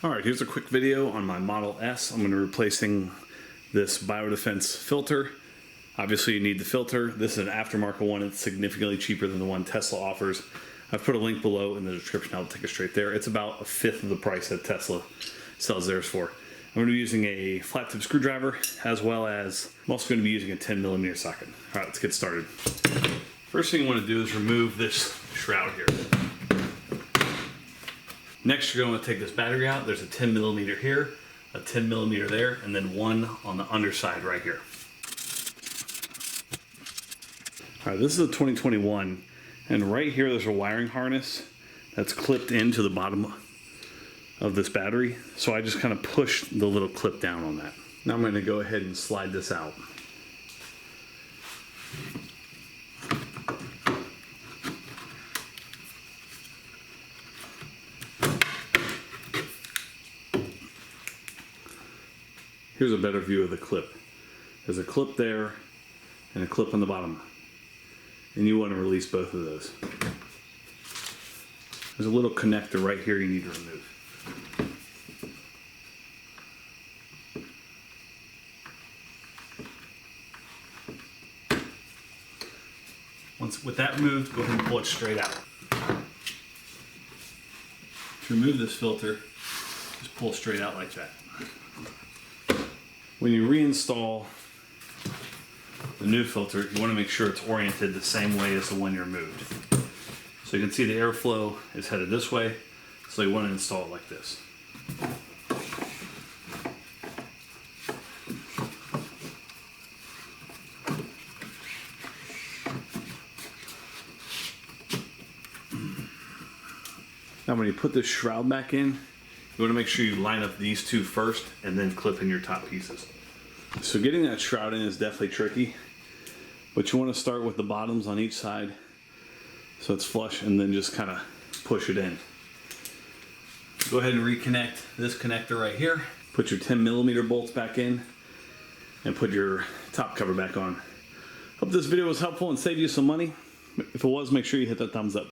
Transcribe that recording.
Alright, here's a quick video on my Model S. I'm going to be replacing this Biodefense filter. Obviously you need the filter. This is an aftermarket one. It's significantly cheaper than the one Tesla offers. I've put a link below in the description. I'll take it straight there. It's about a fifth of the price that Tesla sells theirs for. I'm going to be using a flat tip screwdriver, as well as I'm also going to be using a 10mm socket. Alright, let's get started. First thing you want to do is remove this shroud here. Next, you're going to take this battery out. There's a 10mm here, a 10mm there, and then one on the underside right here. All right, this is a 2021, and right here there's a wiring harness that's clipped into the bottom of this battery. So I just kind of push the little clip down on that. Now I'm going to go ahead and slide this out. Here's a better view of the clip. There's a clip there and a clip on the bottom. And you want to release both of those. There's a little connector right here you need to remove. With that removed, go ahead and pull it straight out. To remove this filter, just pull straight out like that. When you reinstall the new filter, you want to make sure it's oriented the same way as the one you removed. So you can see the airflow is headed this way, so you want to install it like this. Now when you put this shroud back in, you want to make sure you line up these two first and then clip in your top pieces. So getting that shroud in is definitely tricky, but you want to start with the bottoms on each side so it's flush, and then just kind of push it in. Go ahead and reconnect this connector right here. Put your 10mm bolts back in and put your top cover back on. Hope this video was helpful and saved you some money. If it was, make sure you hit that thumbs up.